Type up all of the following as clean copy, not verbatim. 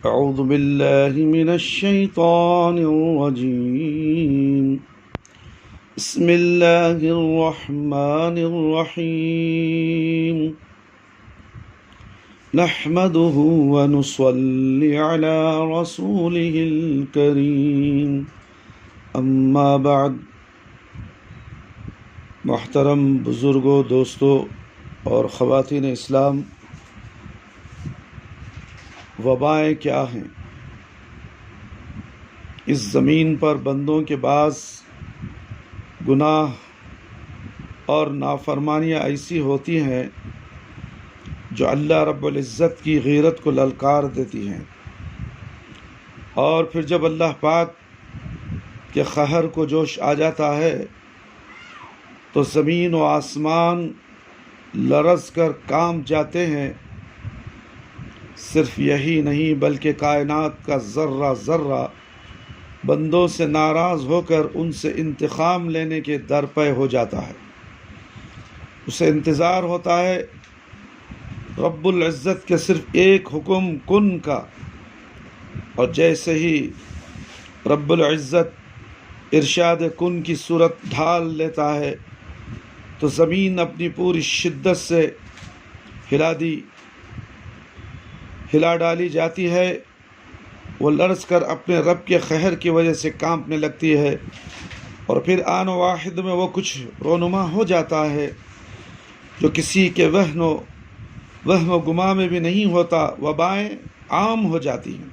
أعوذ بالله من الشيطان الرجيم بسم الله الرحمن الرحيم نحمده ونصلي على رسوله الكريم اما بعد محترم بزرگوں، دوستوں اور خواتین اسلام، وبائیں کیا ہیں؟ اس زمین پر بندوں کے بعض گناہ اور نافرمانیاں ایسی ہوتی ہیں جو اللہ رب العزت کی غیرت کو للکار دیتی ہیں، اور پھر جب اللہ پاک کے قہر کو جوش آ جاتا ہے تو زمین و آسمان لرز کر کانپ جاتے ہیں۔ صرف یہی نہیں بلکہ کائنات کا ذرہ ذرہ بندوں سے ناراض ہو کر ان سے انتقام لینے کے درپے ہو جاتا ہے۔ اسے انتظار ہوتا ہے رب العزت کے صرف ایک حکم کن کا، اور جیسے ہی رب العزت ارشاد کن کی صورت ڈھال لیتا ہے تو زمین اپنی پوری شدت سے ہلا ڈالی جاتی ہے، وہ لرز کر اپنے رب کے قہر کی وجہ سے کانپنے لگتی ہے، اور پھر آن واحد میں وہ کچھ رونما ہو جاتا ہے جو کسی کے وہم و گما میں بھی نہیں ہوتا۔ وبائیں عام ہو جاتی ہیں،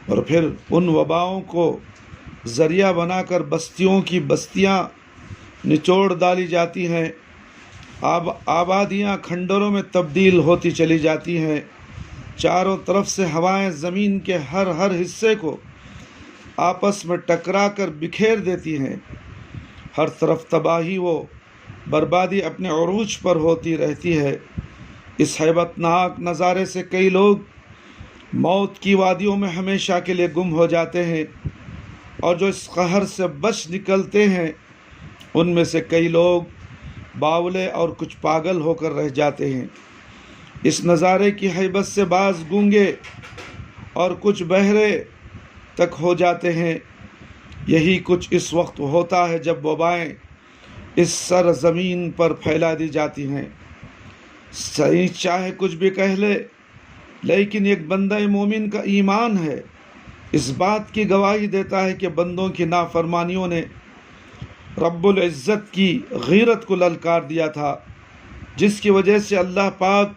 اور پھر ان وباؤں کو ذریعہ بنا کر بستیوں کی بستیاں نچوڑ ڈالی جاتی ہیں، آبادیاں کھنڈروں میں تبدیل ہوتی چلی جاتی ہیں، چاروں طرف سے ہوائیں زمین کے ہر حصے کو آپس میں ٹکرا کر بکھیر دیتی ہیں، ہر طرف تباہی و بربادی اپنے عروج پر ہوتی رہتی ہے۔ اس ہیبت ناک نظارے سے کئی لوگ موت کی وادیوں میں ہمیشہ کے لیے گم ہو جاتے ہیں، اور جو اس قہر سے بچ نکلتے ہیں ان میں سے کئی لوگ باولے اور کچھ پاگل ہو کر رہ جاتے ہیں۔ اس نظارے کی ہیبت سے بعض گونگے اور کچھ بہرے تک ہو جاتے ہیں۔ یہی کچھ اس وقت ہوتا ہے جب وبائیں اس سرزمین پر پھیلا دی جاتی ہیں۔ صحیح چاہے کچھ بھی کہہ لے، لیکن ایک بندہ مومن کا ایمان ہے، اس بات کی گواہی دیتا ہے کہ بندوں کی نافرمانیوں نے رب العزت کی غیرت کو للکار دیا تھا، جس کی وجہ سے اللہ پاک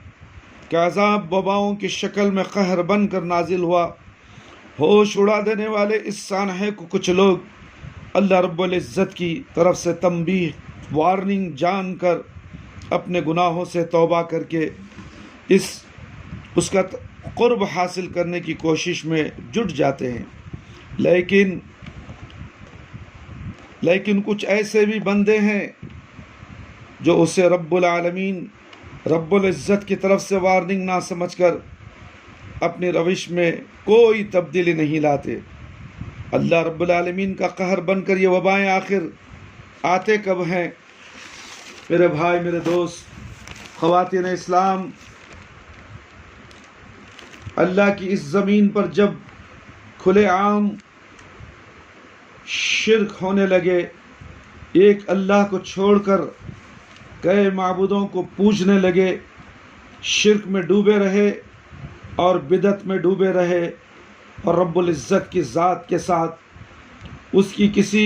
کا عذاب وباؤں کی شکل میں قہر بن کر نازل ہوا۔ ہوش اڑا دینے والے اس سانحے کو کچھ لوگ اللہ رب العزت کی طرف سے تنبیہ، وارننگ جان کر اپنے گناہوں سے توبہ کر کے اس کا قرب حاصل کرنے کی کوشش میں جٹ جاتے ہیں، لیکن کچھ ایسے بھی بندے ہیں جو اسے رب العالمین رب العزت کی طرف سے وارننگ نہ سمجھ کر اپنی روش میں کوئی تبدیلی نہیں لاتے۔ اللہ رب العالمین کا قہر بن کر یہ وبائیں آخر آتے کب ہیں؟ میرے بھائی، میرے دوست، خواتین اسلام، اللہ کی اس زمین پر جب کھلے عام شرک ہونے لگے، ایک اللہ کو چھوڑ کر کئی معبودوں کو پوجنے لگے، شرک میں ڈوبے رہے اور بدعت میں ڈوبے رہے، اور رب العزت کی ذات کے ساتھ اس کی کسی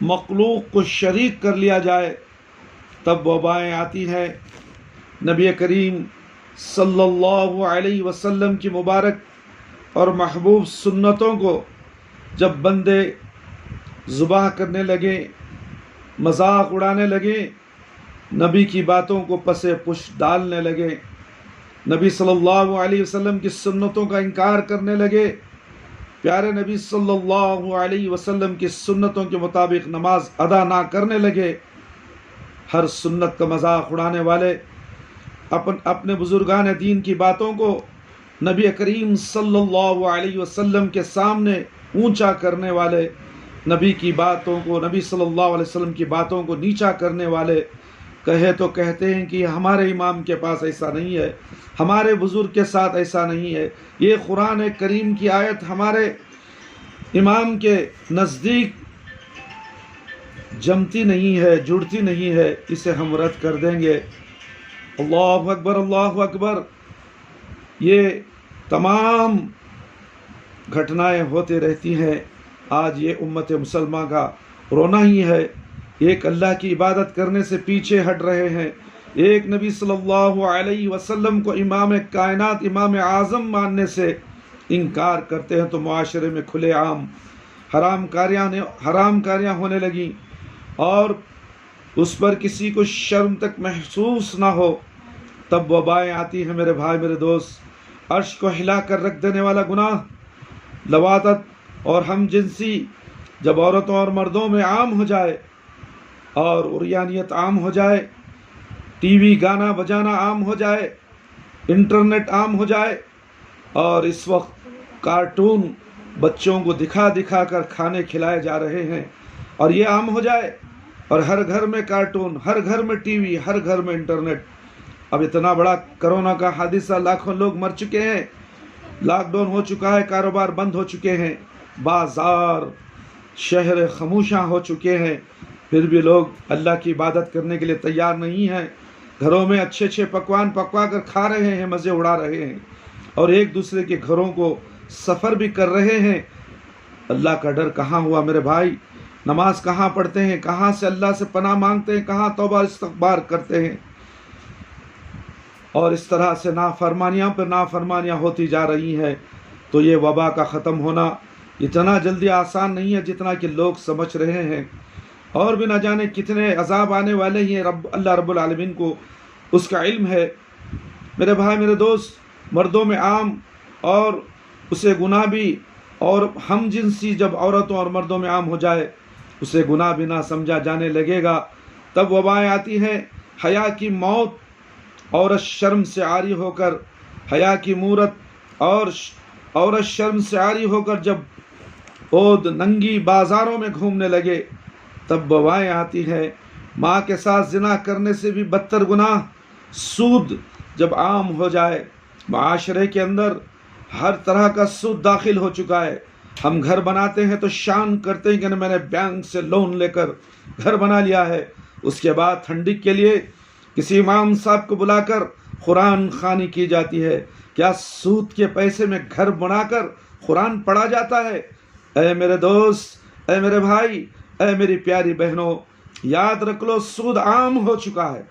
مخلوق کو شریک کر لیا جائے، تب وبائیں آتی ہیں۔ نبی کریم صلی اللہ علیہ وسلم کی مبارک اور محبوب سنتوں کو جب بندے ذبح کرنے لگے، مذاق اڑانے لگے، نبی کی باتوں کو پس پش ڈالنے لگے، نبی صلی اللہ علیہ وسلم کی سنتوں کا انکار کرنے لگے، پیارے نبی صلی اللہ علیہ وسلم کی سنتوں کے مطابق نماز ادا نہ کرنے لگے، ہر سنت کا مذاق اڑانے والے، اپنے بزرگان دین کی باتوں کو نبی کریم صلی اللہ علیہ وسلم کے سامنے اونچا کرنے والے، نبی کی باتوں کو، نبی صلی اللہ علیہ وسلم کی باتوں کو نیچا کرنے والے، کہے تو کہتے ہیں کہ ہمارے امام کے پاس ایسا نہیں ہے، ہمارے بزرگ کے ساتھ ایسا نہیں ہے، یہ قرآن کریم کی آیت ہمارے امام کے نزدیک جمتی نہیں ہے، جڑتی نہیں ہے، اسے ہم رد کر دیں گے۔ اللہ اکبر، اللہ اکبر۔ یہ تمام گھٹنائیں ہوتی رہتی ہیں۔ آج یہ امت مسلمہ کا رونا ہی ہے، ایک اللہ کی عبادت کرنے سے پیچھے ہٹ رہے ہیں، ایک نبی صلی اللہ علیہ وسلم کو امام کائنات، امام اعظم ماننے سے انکار کرتے ہیں، تو معاشرے میں کھلے عام حرام کاریاں ہونے لگیں، اور اس پر کسی کو شرم تک محسوس نہ ہو، تب وبائیں آتی ہیں میرے بھائی، میرے دوست۔ عرش کو ہلا کر رکھ دینے والا گناہ لواطت اور ہم جنسی جب عورتوں اور مردوں میں عام ہو جائے، اور عریانیت عام ہو جائے، ٹی وی گانا بجانا عام ہو جائے، انٹرنیٹ عام ہو جائے، اور اس وقت کارٹون بچوں کو دکھا دکھا کر کھانے کھلائے جا رہے ہیں، اور یہ عام ہو جائے، اور ہر گھر میں کارٹون، ہر گھر میں ٹی وی، ہر گھر میں انٹرنیٹ۔ اب اتنا بڑا کرونا کا حادثہ، لاکھوں لوگ مر چکے ہیں، لاک ڈاؤن ہو چکا ہے، کاروبار بند ہو چکے ہیں، بازار شہر خاموشاں ہو چکے ہیں، پھر بھی لوگ اللہ کی عبادت کرنے کے لیے تیار نہیں ہیں، گھروں میں اچھے اچھے پکوان پکوا کر کھا رہے ہیں، مزے اڑا رہے ہیں، اور ایک دوسرے کے گھروں کو سفر بھی کر رہے ہیں۔ اللہ کا ڈر کہاں ہوا میرے بھائی؟ نماز کہاں پڑھتے ہیں؟ کہاں سے اللہ سے پناہ مانگتے ہیں؟ کہاں توبہ استغفار کرتے ہیں؟ اور اس طرح سے نافرمانیاں پہ نافرمانیاں ہوتی جا رہی ہیں، تو یہ وبا کا ختم ہونا اتنا جلدی آسان نہیں ہے جتنا کہ لوگ سمجھ رہے ہیں، اور بھی نہ جانے کتنے عذاب آنے والے ہیں، اللہ رب العالمین کو اس کا علم ہے۔ میرے بھائی، میرے دوست، مردوں میں عام اور اسے گناہ بھی، اور ہم جنسی جب عورتوں اور مردوں میں عام ہو جائے، اسے گناہ بھی نہ سمجھا جانے لگے گا، تب وبائیں آتی ہیں۔ حیا کی موت، عورت شرم سے عاری ہو کر، حیا کی مورت اور عورت شرم سے عاری ہو کر جب عود ننگی بازاروں میں گھومنے لگے، تب وبائیں آتی ہیں۔ ماں کے ساتھ زنا کرنے سے بھی بدتر گناہ سود جب عام ہو جائے، معاشرے کے اندر ہر طرح کا سود داخل ہو چکا ہے۔ ہم گھر بناتے ہیں تو شان کرتے ہیں کہ میں نے بینک سے لون لے کر گھر بنا لیا ہے، اس کے بعد ٹھنڈک کے لیے کسی امام صاحب کو بلا کر قرآن خوانی کی جاتی ہے۔ کیا سود کے پیسے میں گھر بنا کر قرآن پڑھا جاتا ہے؟ اے میرے دوست، اے میرے بھائی، اے میری پیاری بہنوں، یاد رکھ لو، سود عام ہو چکا ہے،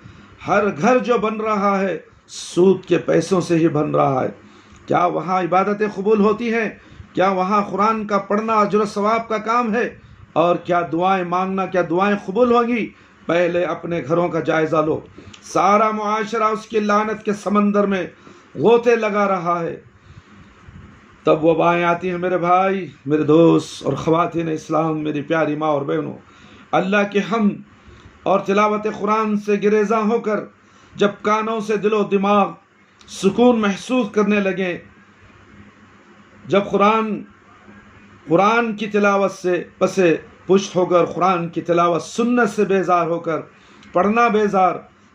ہر گھر جو بن رہا ہے سود کے پیسوں سے ہی بن رہا ہے۔ کیا وہاں عبادتیں قبول ہوتی ہیں؟ کیا وہاں قرآن کا پڑھنا اجر و ثواب کا کام ہے؟ اور کیا دعائیں مانگنا، کیا دعائیں قبول ہوں گی؟ پہلے اپنے گھروں کا جائزہ لو۔ سارا معاشرہ اس کی لعنت کے سمندر میں غوطے لگا رہا ہے، تب وبائیں آتی ہیں میرے بھائی، میرے دوست اور خواتین اسلام، میری پیاری ماں اور بہنوں۔ اللہ کے حمد اور تلاوت قرآن سے گریزاں ہو کر جب کانوں سے دل و دماغ سکون محسوس کرنے لگیں، جب قرآن کی تلاوت سے پسے پشت ہو کر، قرآن کی تلاوت سنت سے بیزار ہو کر، پڑھنا بیزار،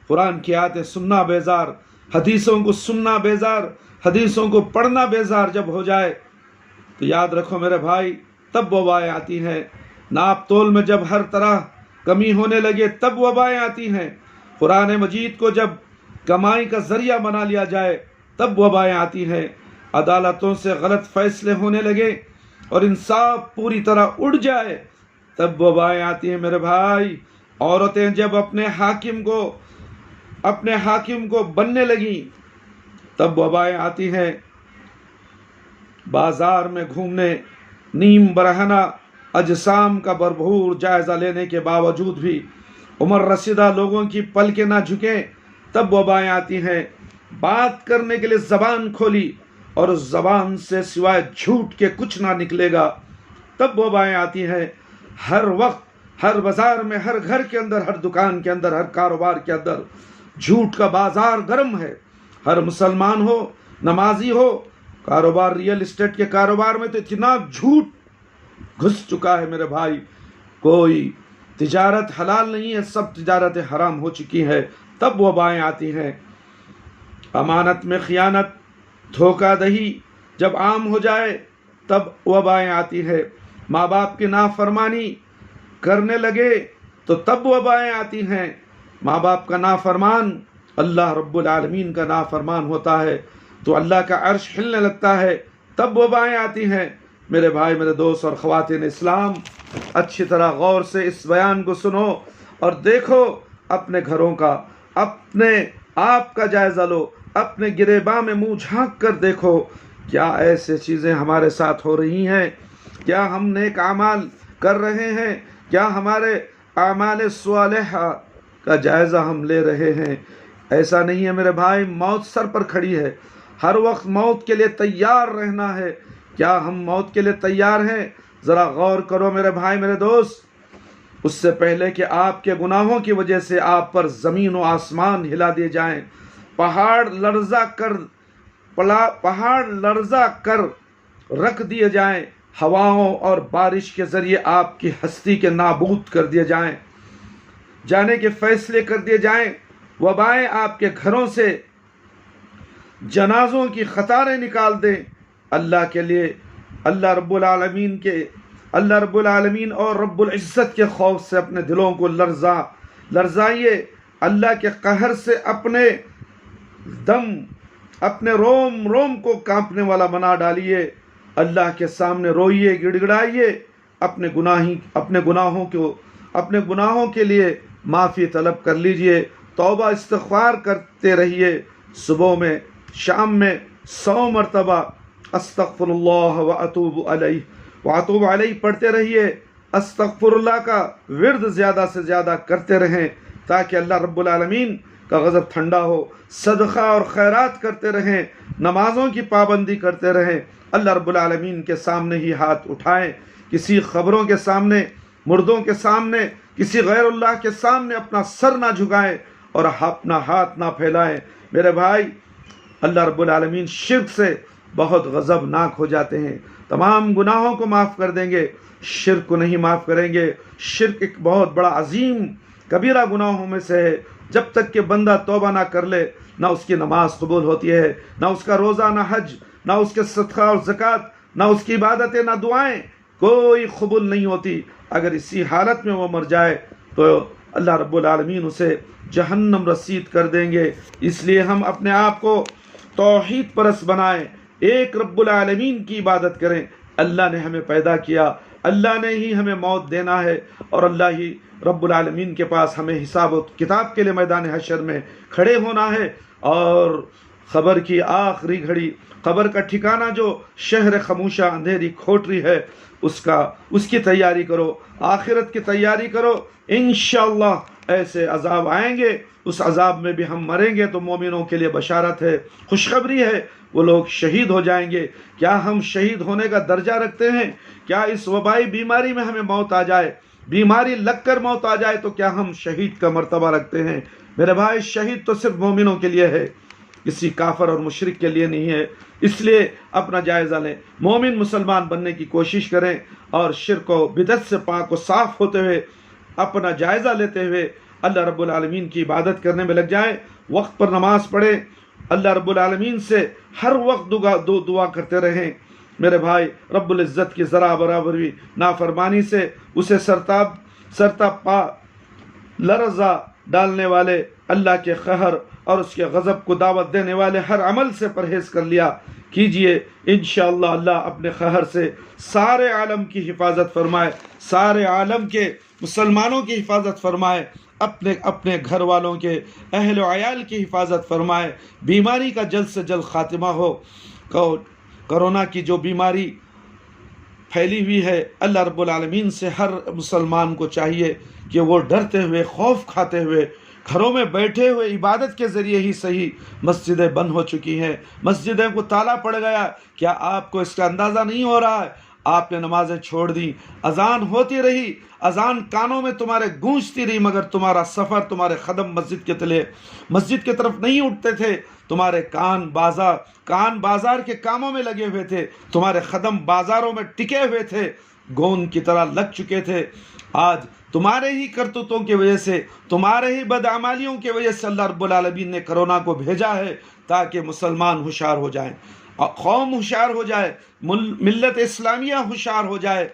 قرآن کی آیتیں سننا بیزار، حدیثوں کو سننا بیزار، حدیثوں کو پڑھنا بیزار جب ہو جائے، تو یاد رکھو میرے بھائی، تب وبائیں آتی ہیں۔ ناپ تول میں جب ہر طرح کمی ہونے لگے، تب وبائیں آتی ہیں۔ قرآن مجید کو جب کمائی کا ذریعہ بنا لیا جائے، تب وبائیں آتی ہیں۔ عدالتوں سے غلط فیصلے ہونے لگے اور انصاف پوری طرح اڑ جائے، تب وبائیں آتی ہیں میرے بھائی۔ عورتیں جب اپنے حاکم کو بننے لگیں، تب وبائیں آتی ہیں۔ بازار میں گھومنے، نیم برہنہ اجسام کا بھرپور جائزہ لینے کے باوجود بھی عمر رسیدہ لوگوں کی پلکیں نہ جھکیں، تب وبائیں آتی ہیں۔ بات کرنے کے لیے زبان کھولی اور اس زبان سے سوائے جھوٹ کے کچھ نہ نکلے گا، تب وبائیں آتی ہیں۔ ہر وقت، ہر بازار میں، ہر گھر کے اندر، ہر دکان کے اندر، ہر کاروبار کے اندر جھوٹ کا بازار گرم ہے۔ ہر مسلمان ہو، نمازی ہو، کاروبار، ریئل اسٹیٹ کے کاروبار میں تو اتنا جھوٹ گھس چکا ہے میرے بھائی، کوئی تجارت حلال نہیں ہے، سب تجارتیں حرام ہو چکی ہیں، تب وبائیں آتی ہیں۔ امانت میں خیانت، دھوکہ دہی جب عام ہو جائے تب وبائیں آتی ہے۔ ماں باپ کی نافرمانی کرنے لگے تو تب وبائیں آتی ہیں۔ ماں باپ کا نافرمان اللہ رب العالمین کا نافرمان ہوتا ہے تو اللہ کا عرش ہلنے لگتا ہے، تب وبائیں آتی ہیں۔ میرے بھائی، میرے دوست اور خواتین اسلام، اچھی طرح غور سے اس بیان کو سنو اور دیکھو، اپنے گھروں کا، اپنے آپ کا جائزہ لو، اپنے گریباں میں منہ جھانک کر دیکھو، کیا ایسے چیزیں ہمارے ساتھ ہو رہی ہیں؟ کیا ہم نیک اعمال کر رہے ہیں؟ کیا ہمارے اعمال صالحہ کا جائزہ ہم لے رہے ہیں؟ ایسا نہیں ہے میرے بھائی، موت سر پر کھڑی ہے، ہر وقت موت کے لیے تیار رہنا ہے۔ کیا ہم موت کے لیے تیار ہیں؟ ذرا غور کرو میرے بھائی، میرے دوست، اس سے پہلے کہ آپ کے گناہوں کی وجہ سے آپ پر زمین و آسمان ہلا دیے جائیں، پہاڑ لرزہ کر رکھ دیے جائیں، ہواؤں اور بارش کے ذریعے آپ کی ہستی کے نابود کر دیے جائیں، جانے کے فیصلے کر دیے جائیں، وبائیں آپ کے گھروں سے جنازوں کی قطاریں نکال دیں، اللہ کے لیے، اللہ رب العالمین اور رب العزت کے خوف سے اپنے دلوں کو لرزائیے، اللہ کے قہر سے اپنے دم، اپنے روم روم کو کانپنے والا بنا ڈالیے، اللہ کے سامنے روئیے، گڑ گڑائیے، اپنے گناہوں کے لیے معافی طلب کر لیجئے، توبہ استغفار کرتے رہیے، صبح میں، شام میں 100 مرتبہ استغفر اللہ واتوب علیہ پڑھتے رہیے، استغفر اللہ کا ورد زیادہ سے زیادہ کرتے رہیں تاکہ اللہ رب العالمین کا غضب ٹھنڈا ہو، صدقہ اور خیرات کرتے رہیں، نمازوں کی پابندی کرتے رہیں، اللہ رب العالمین کے سامنے ہی ہاتھ اٹھائیں، کسی خبروں کے سامنے، مردوں کے سامنے، کسی غیر اللہ کے سامنے اپنا سر نہ جھکائیں اور اپنا ہاتھ نہ پھیلائیں۔ میرے بھائی، اللہ رب العالمین شرک سے بہت غضبناک ہو جاتے ہیں، تمام گناہوں کو معاف کر دیں گے، شرک کو نہیں معاف کریں گے۔ شرک ایک بہت بڑا عظیم کبیرہ گناہوں میں سے ہے، جب تک کہ بندہ توبہ نہ کر لے، نہ اس کی نماز قبول ہوتی ہے، نہ اس کا روزہ، نہ حج، نہ اس کے صدقہ اور زکوٰۃ، نہ اس کی عبادتیں، نہ دعائیں کوئی قبول نہیں ہوتی۔ اگر اسی حالت میں وہ مر جائے تو اللہ رب العالمین اسے جہنم رسید کر دیں گے۔ اس لیے ہم اپنے آپ کو توحید پرست بنائیں، ایک رب العالمین کی عبادت کریں۔ اللہ نے ہمیں پیدا کیا، اللہ نے ہی ہمیں موت دینا ہے، اور اللہ ہی رب العالمین کے پاس ہمیں حساب و کتاب کے لیے میدان حشر میں کھڑے ہونا ہے۔ اور خبر کی آخری گھڑی، قبر کا ٹھکانہ جو شہر خموشہ اندھیری کھوٹری ہے، اس کی تیاری کرو، آخرت کی تیاری کرو۔ انشاءاللہ ایسے عذاب آئیں گے، اس عذاب میں بھی ہم مریں گے تو مومنوں کے لیے بشارت ہے، خوشخبری ہے، وہ لوگ شہید ہو جائیں گے۔ کیا ہم شہید ہونے کا درجہ رکھتے ہیں؟ کیا اس وبائی بیماری میں ہمیں موت آ جائے، بیماری لگ کر موت آ جائے تو کیا ہم شہید کا مرتبہ رکھتے ہیں؟ میرے بھائی، شہید تو صرف مومنوں کے لیے ہے، کسی کافر اور مشرک کے لیے نہیں ہے۔ اس لیے اپنا جائزہ لیں، مومن مسلمان بننے کی کوشش کریں، اور شرک و بدعت سے پاک و صاف ہوتے ہوئے اپنا جائزہ لیتے ہوئے اللہ رب العالمین کی عبادت کرنے میں لگ جائیں، وقت پر نماز پڑھیں، اللہ رب العالمین سے ہر وقت دعا کرتے رہیں۔ میرے بھائی، رب العزت کی ذرا برابر بھی نافرمانی سے اسے سرتاب پا لرزہ ڈالنے والے اللہ کے قہر اور اس کے غضب کو دعوت دینے والے ہر عمل سے پرہیز کر لیا کیجئے۔ انشاءاللہ اللہ اپنے قہر سے سارے عالم کی حفاظت فرمائے، سارے عالم کے مسلمانوں کی حفاظت فرمائے، اپنے گھر والوں کے، اہل و عیال کی حفاظت فرمائے۔ بیماری کا جلد سے جلد خاتمہ ہو۔ کرونا کی جو بیماری پھیلی ہوئی ہے، اللہ رب العالمین سے ہر مسلمان کو چاہیے کہ وہ ڈرتے ہوئے، خوف کھاتے ہوئے، گھروں میں بیٹھے ہوئے عبادت کے ذریعے ہی صحیح، مسجدیں بند ہو چکی ہیں، مسجدیں کو تالا پڑ گیا۔ کیا آپ کو اس کا اندازہ نہیں ہو رہا ہے؟ آپ نے نمازیں چھوڑ دی، اذان ہوتی رہی، اذان کانوں میں تمہارے گونجتی رہی، مگر تمہارا سفر، تمہارے قدم مسجد کی طرف نہیں اٹھتے تھے، تمہارے کان بازار کے کاموں میں لگے ہوئے تھے، تمہارے قدم بازاروں میں ٹکے ہوئے تھے، گوند کی طرح لگ چکے تھے، آج تمہارے ہی کرتوتوں کی وجہ سے، تمہارے ہی بدعمالیوں کی وجہ سے اللہ رب العالمین نے کرونا کو بھیجا ہے تاکہ مسلمان ہوشیار ہو جائیں، قوم ہوشیار ہو جائے، ملت اسلامیہ ہوشیار ہو جائے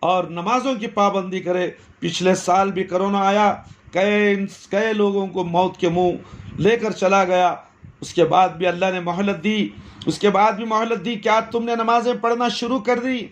اور نمازوں کی پابندی کرے۔ پچھلے سال بھی کرونا آیا، کئی لوگوں کو موت کے منہ لے کر چلا گیا، اس کے بعد بھی اللہ نے مہلت دی، اس کے بعد بھی مہلت دی۔ کیا تم نے نمازیں پڑھنا شروع کر دی؟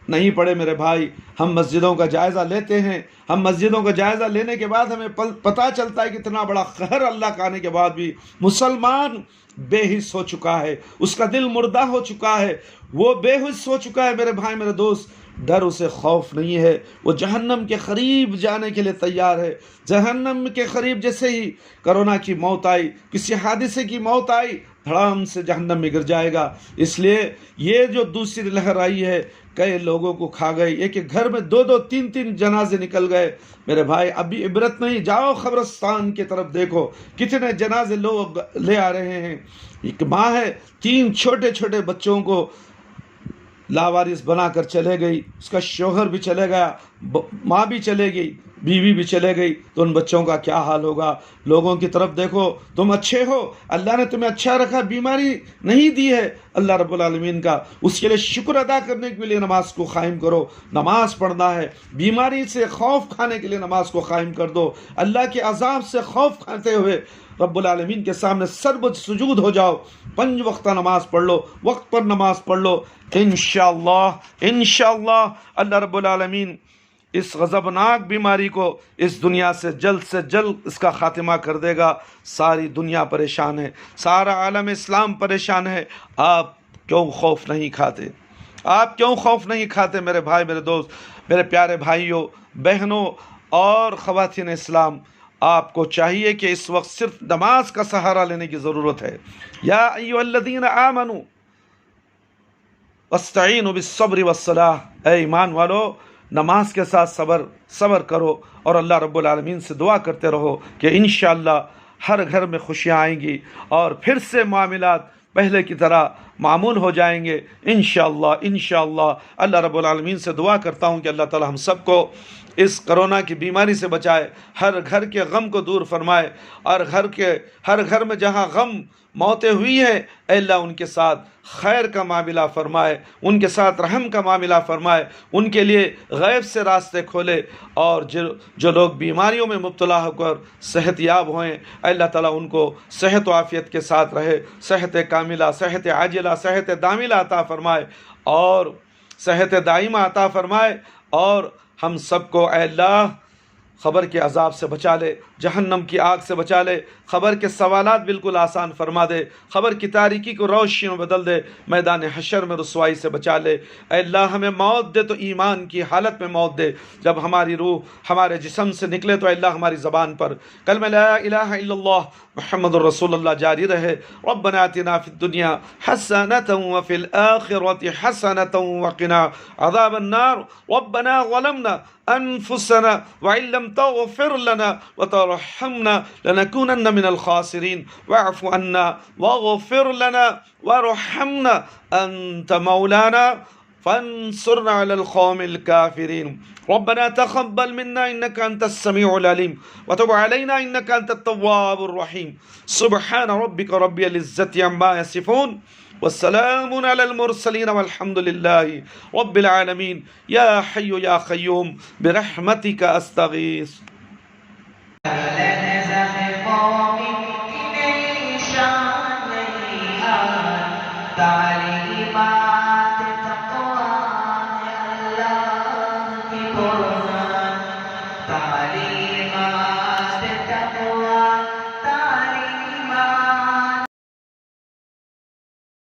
نہیں پڑھے میرے بھائی۔ ہم مسجدوں کا جائزہ لیتے ہیں، ہم مسجدوں کا جائزہ لینے کے بعد ہمیں پتہ چلتا ہے کہ اتنا بڑا قہر اللہ کا آنے کے بعد بھی مسلمان بے حس ہو چکا ہے، اس کا دل مردہ ہو چکا ہے، وہ بے حس ہو چکا ہے میرے بھائی میرے دوست۔ ڈر اسے خوف نہیں ہے، وہ جہنم کے قریب جانے کے لیے تیار ہے۔ جہنم کے قریب جیسے ہی کرونا کی موت آئی، کسی حادثے کی موت آئی، دھڑام سے جہنم میں گر جائے گا۔ اس لیے یہ جو دوسری لہر آئی ہے، کئی لوگوں کو کھا گئی، ایک گھر میں 2 3 جنازے نکل گئے۔ میرے بھائی ابھی عبرت نہیں، جاؤ قبرستان کی طرف دیکھو کتنے جنازے لوگ لے آ رہے ہیں۔ ایک ماں ہے، 3 چھوٹے بچوں کو لاوارث بنا کر چلے گئی، اس کا شوہر بھی چلے گیا، ماں بھی چلے گئی، بیوی بھی چلے گئی، تو ان بچوں کا کیا حال ہوگا؟ لوگوں کی طرف دیکھو، تم اچھے ہو، اللہ نے تمہیں اچھا رکھا، بیماری نہیں دی ہے اللہ رب العالمین کا، اس کے لیے شکر ادا کرنے کے لیے نماز کو قائم کرو۔ نماز پڑھنا ہے، بیماری سے خوف کھانے کے لیے نماز کو قائم کر دو، اللہ کے عذاب سے خوف کھاتے ہوئے رب العالمین کے سامنے سربت سجود ہو جاؤ، 5 وقتہ نماز پڑھ لو، وقت پر نماز پڑھ لو۔ انشاءاللہ اللہ رب العالمین اس غضبناک بیماری کو اس دنیا سے جلد اس کا خاتمہ کر دے گا۔ ساری دنیا پریشان ہے، سارا عالم اسلام پریشان ہے، آپ کیوں خوف نہیں کھاتے؟ آپ کیوں خوف نہیں کھاتے میرے بھائی میرے دوست، میرے پیارے بھائیوں بہنوں اور خواتین اسلام؟ آپ کو چاہیے کہ اس وقت صرف نماز کا سہارا لینے کی ضرورت ہے۔ یا ایھا الذین آمنوا واستعینوا بالصبر والصلاۃ، اے ایمان والو نماز کے ساتھ صبر کرو اور اللہ رب العالمین سے دعا کرتے رہو کہ انشاءاللہ ہر گھر میں خوشیاں آئیں گی اور پھر سے معاملات پہلے کی طرح معمول ہو جائیں گے انشاءاللہ۔ اللہ رب العالمین سے دعا کرتا ہوں کہ اللہ تعالی ہم سب کو اس کرونا کی بیماری سے بچائے، ہر گھر کے غم کو دور فرمائے، اور ہر گھر میں جہاں غم موتیں ہوئی ہیں اے اللہ ان کے ساتھ خیر کا معاملہ فرمائے، ان کے ساتھ رحم کا معاملہ فرمائے، ان کے لیے غیب سے راستے کھولے، اور جو لوگ بیماریوں میں مبتلا ہو کر صحت یاب ہوئیں اے اللہ تعالیٰ ان کو صحت و عافیت کے ساتھ رہے، صحت کاملہ، صحت عاجلہ، صحت داملہ عطا فرمائے اور صحت دائمہ عطا فرمائے، اور ہم سب کو اے اللہ خبر کے عذاب سے بچا لے، جہنم کی آگ سے بچا لے، خبر کے سوالات بالکل آسان فرما دے، خبر کی تاریکی کو روشنی میں بدل دے، میدان حشر میں رسوائی سے بچا لے۔ اے اللہ ہمیں موت دے تو ایمان کی حالت میں موت دے، جب ہماری روح ہمارے جسم سے نکلے تو اے اللہ ہماری زبان پر کلمہ لا الہ الا اللہ محمد الرسول اللہ جاری رہے۔ ربنا آتنا فی الدنیا حسنۃ وفی الآخرۃ حسنۃ وقنا عذاب النار ربنا ظلمنا انفسنا وان لم تغفر لنا وترحمنا لنكونن من الخاسرين واعف عنا واغفر لنا وارحمنا انت مولانا فانصرنا على القوم الكافرين ربنا تقبل منا انك انت السميع العليم وتب علينا انك انت التواب الرحيم سبحان ربك رب العزة عما يصفون والسلام على المرسلين والحمد لله رب العالمين يا حي يا قيوم برحمتك استغيث تعليما